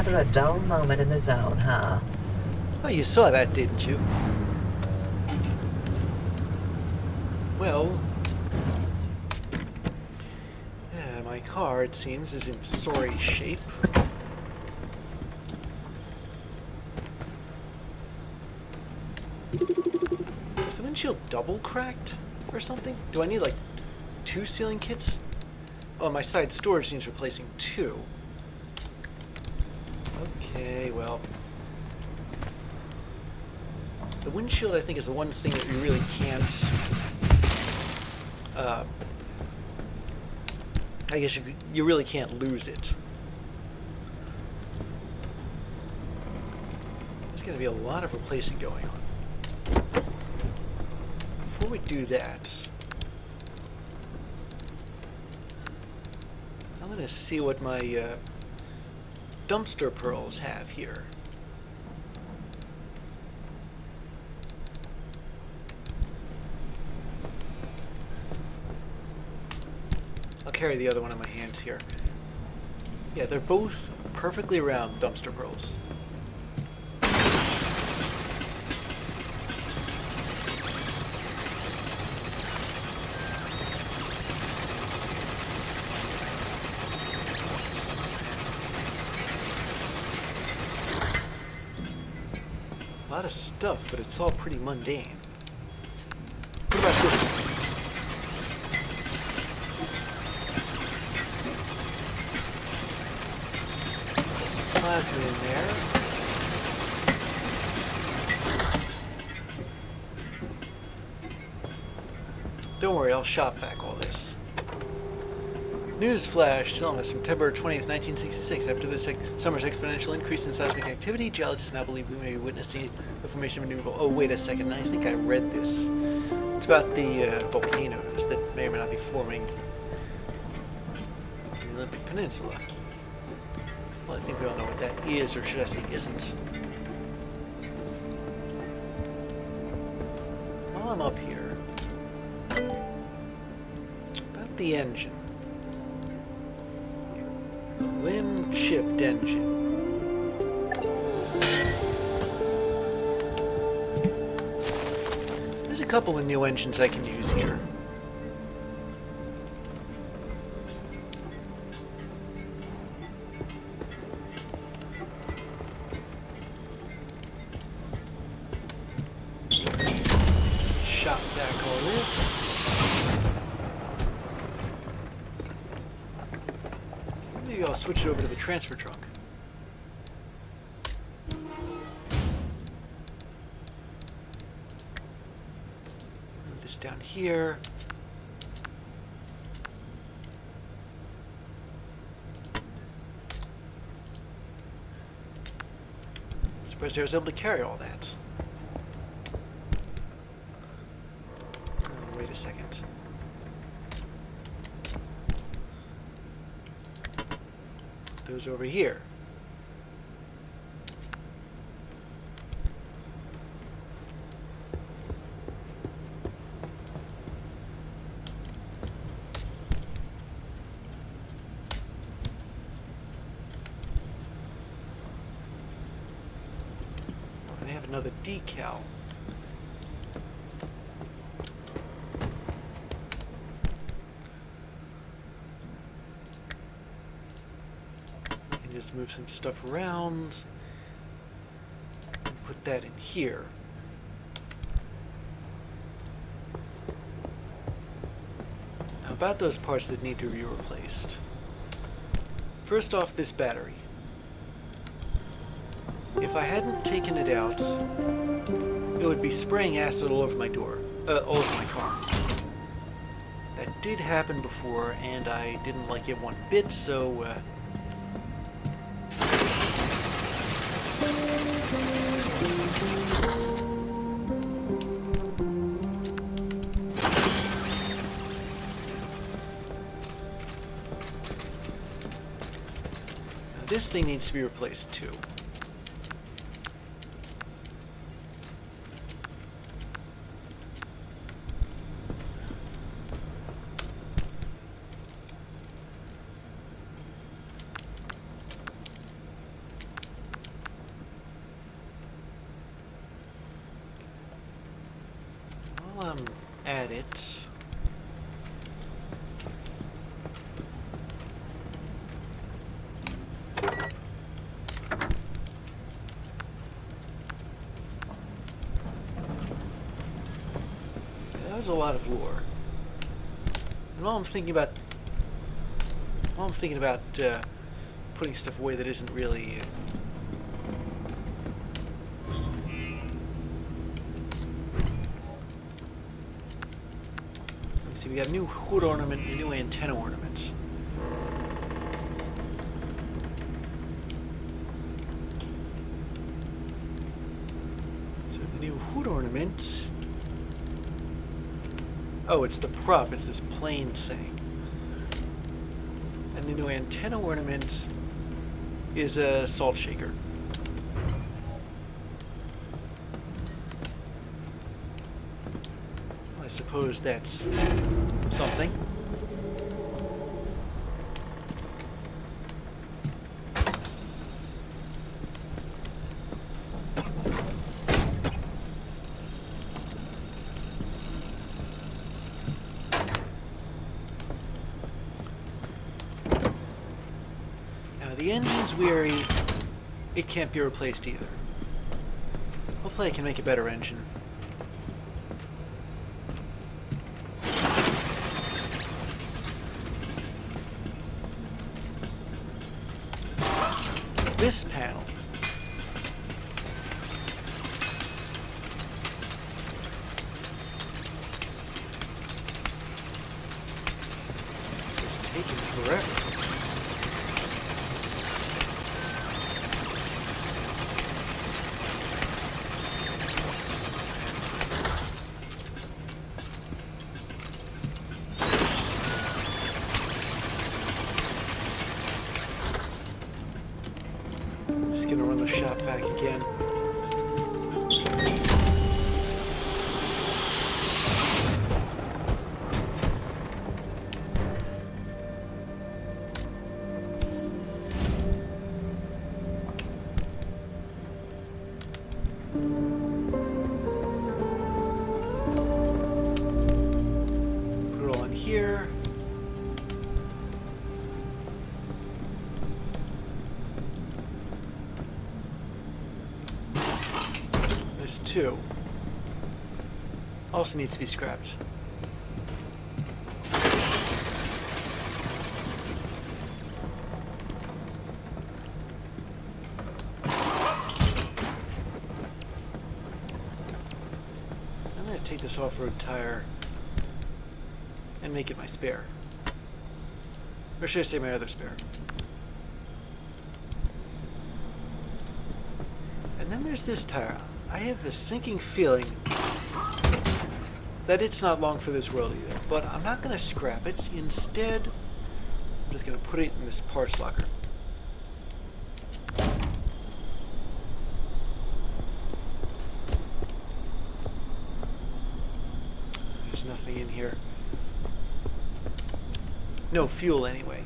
rather a dull moment in the zone, huh? Oh, you saw that, didn't you? Well, my car, it seems, is in sorry shape. Is the windshield double cracked or something? Do I need, like, 2 sealing kits? Oh, my side storage needs replacing 2. Okay, well... The windshield, I think, is the one thing that you really can't... I guess you really can't lose it. There's going to be a lot of replacing going on. Before we do that, I'm going to see what my dumpster pearls have here. I'll carry the other one in my hands here. Yeah, they're both perfectly round dumpster pearls. A lot of stuff, but it's all pretty mundane. What about this one? Some plasma in there. Don't worry, I'll shop vac all this. News flash telling us September 20th, 1966. After this summer's exponential increase in seismic activity, geologists now believe we may be witnessing the formation of a new... Oh, wait a second. I think I read this. It's about the volcanoes that may or may not be forming in the Olympic Peninsula. Well, I think we all know what that is, or should I say isn't. While I'm up here, about the engine. Limb chipped engine. There's a couple of new engines I can use here. Shop vac all this. Maybe I'll switch it over to the transfer trunk. Move this down here. Surprised I was able to carry all that. Oh, wait a second. Those over here. And I have another decal. Just move some stuff around and put that in here. Now about those parts that need to be replaced. First off, this battery. If I hadn't taken it out, it would be spraying acid all over my door, all over my car. That did happen before, and I didn't like it one bit, so this thing needs to be replaced too. While I'm at it, that was a lot of lore. And while I'm thinking about putting stuff away that isn't really let's see, we got a new hood ornament and a new antenna ornament. So the new hood ornament, oh, it's the prop, it's this plain thing. And the new antenna ornament is a salt shaker. Well, I suppose that's something. The engine's weary. It can't be replaced either. Hopefully I can make a better engine. This panel. This is taking forever. Gonna run the shop vac again. Put it all in here. This too also needs to be scrapped. I'm going to take this off-road tire and make it my spare. Or should I say my other spare? And then there's this tire. I have a sinking feeling that it's not long for this world either, but I'm not going to scrap it. Instead, I'm just going to put it in this parts locker. There's nothing in here. No fuel anyway.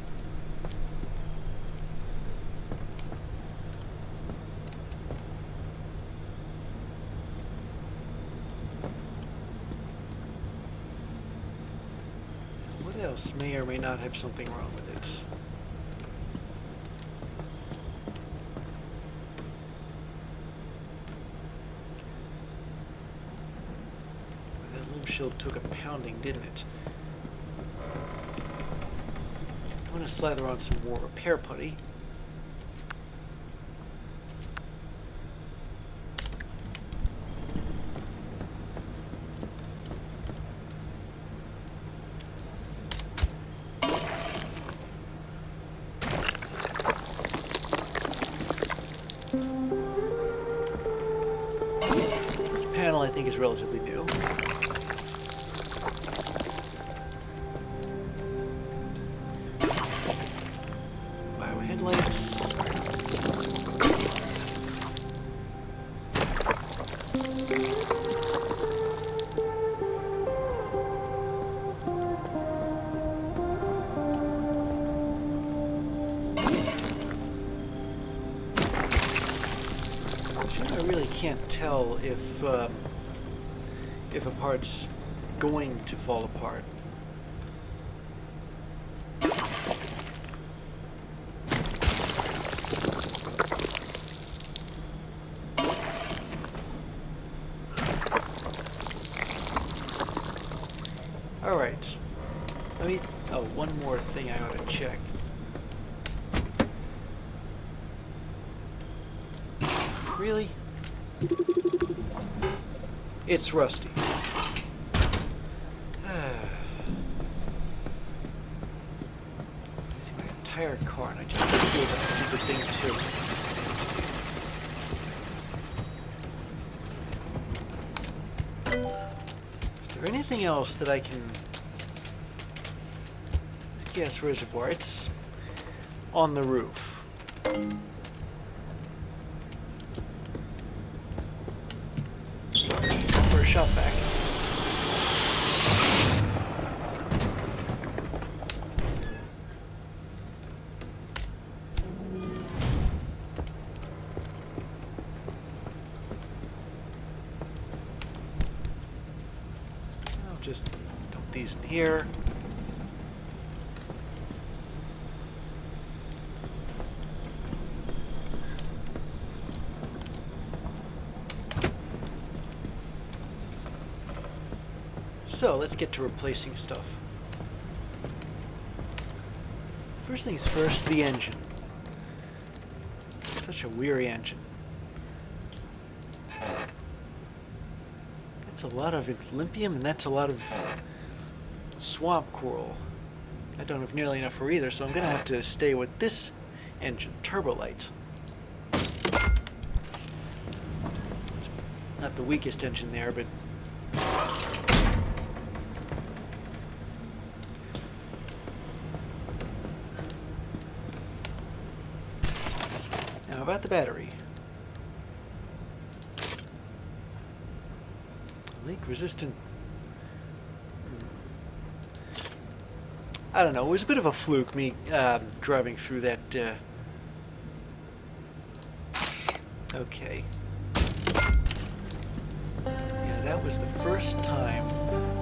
Else may or may not have something wrong with it. That windshield took a pounding, didn't it? I'm going to slather on some more repair putty. Panel I think is relatively new. Bio headlights. I really can't tell if a part's going to fall apart. Alright. Let me... Oh, one more thing I ought to check. Really? It's rusty. I see my entire car and I just can't feel that stupid thing too. Is there anything else that I can... This gas reservoir, it's on the roof. For a shop vac. I'll just dump these in here. So, let's get to replacing stuff. First things first, the engine. Such a weary engine. That's a lot of Olympium, and that's a lot of swamp coral. I don't have nearly enough for either, so I'm going to have to stay with this engine, Turbolite. It's not the weakest engine there, but how about the battery? Leak resistant. I don't know. It was a bit of a fluke, me driving through that. Okay. Yeah, that was the first time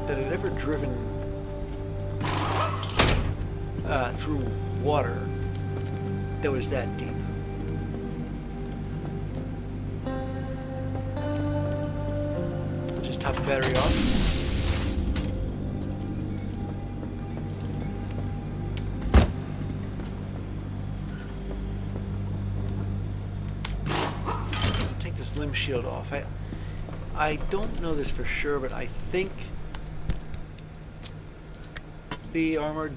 that I'd ever driven through water that was that deep. Top the battery off. Take this limb shield off. I don't know this for sure, but I think the armored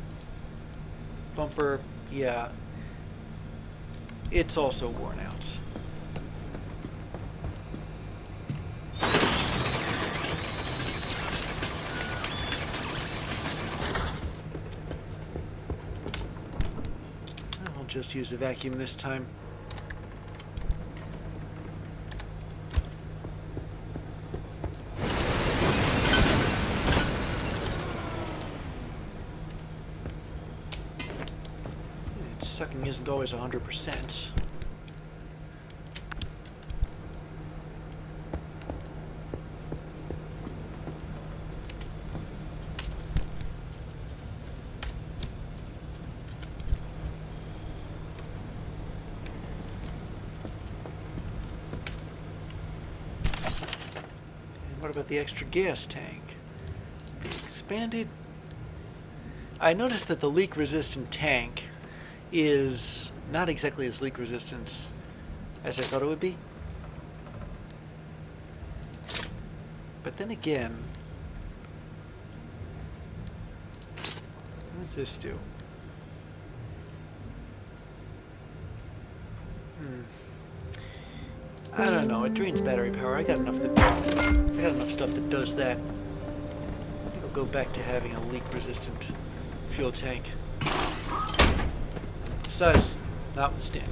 bumper, yeah, it's also worn out. Just use the vacuum this time. Its sucking isn't always 100%. What about the extra gas tank? The expanded... I noticed that the leak-resistant tank is not exactly as leak-resistant as I thought it would be. But then again... What does this do? I don't know, it drains battery power. I got enough stuff that does that. I think I'll go back to having a leak-resistant fuel tank. Size notwithstanding.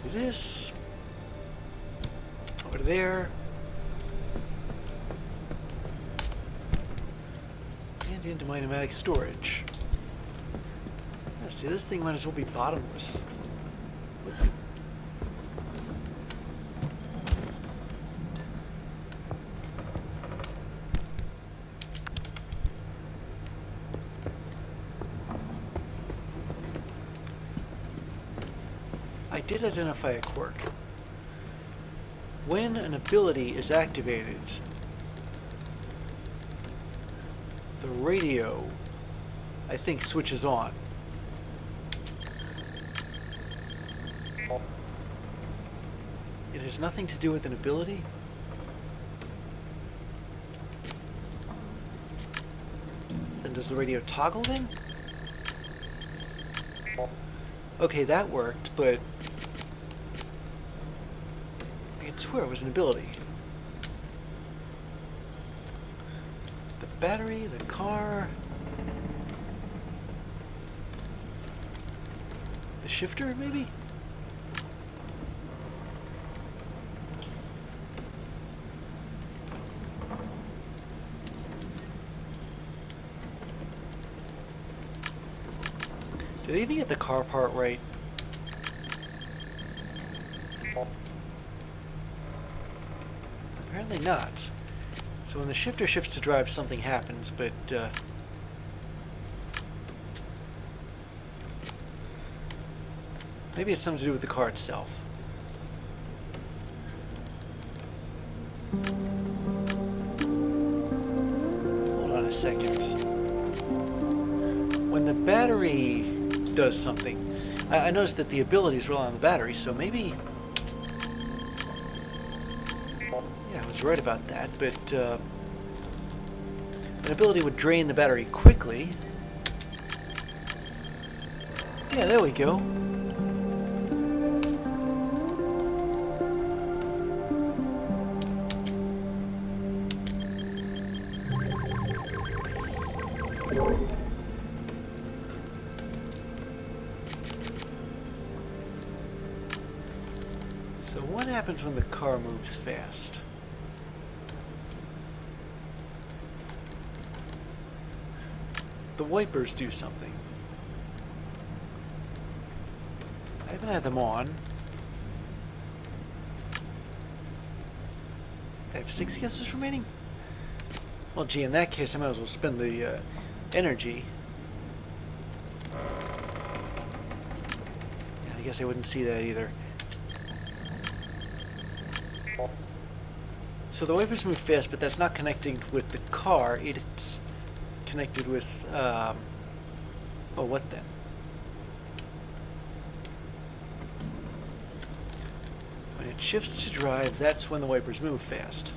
Do this. Over to there. And into my pneumatic storage. See, this thing might as well be bottomless. I did identify a quirk. When an ability is activated, the radio, I think, switches on. It has nothing to do with an ability? Then does the radio toggle then? Okay, that worked, but I could swear it was an ability. The battery, the car, the shifter, maybe? Did I even get the car part right? Apparently not. So when the shifter shifts to drive, something happens, but maybe it's something to do with the car itself. Hold on a second. When the battery does something, I noticed that the abilities rely on the battery, so maybe... Yeah, I was right about that, but an ability would drain the battery quickly. Yeah, there we go. So what happens when the car moves fast? The wipers do something. I haven't had them on. I have 6 guesses remaining? Well, gee, in that case, I might as well spend the energy. Yeah, I guess I wouldn't see that either. So the wipers move fast, but that's not connecting with the car. It's connected with, oh, what then? When it shifts to drive, that's when the wipers move fast.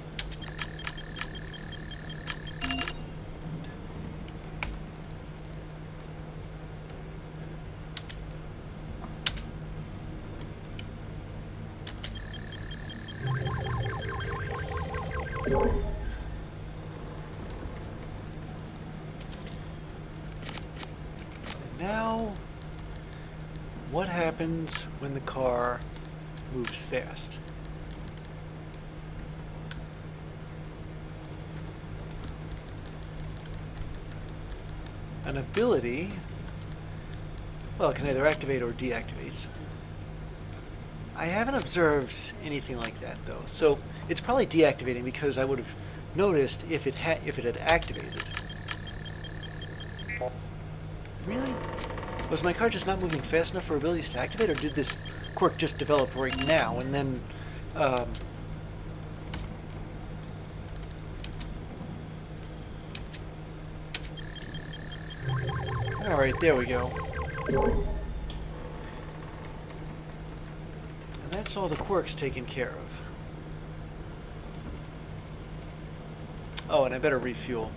Now, what happens when the car moves fast? An ability, well, it can either activate or deactivate. I haven't observed anything like that, though, so it's probably deactivating because I would have noticed if it had activated. Really? Was my car just not moving fast enough for abilities to activate, or did this quirk just develop right now and then alright, there we go. And that's all the quirks taken care of. Oh, and I better refuel.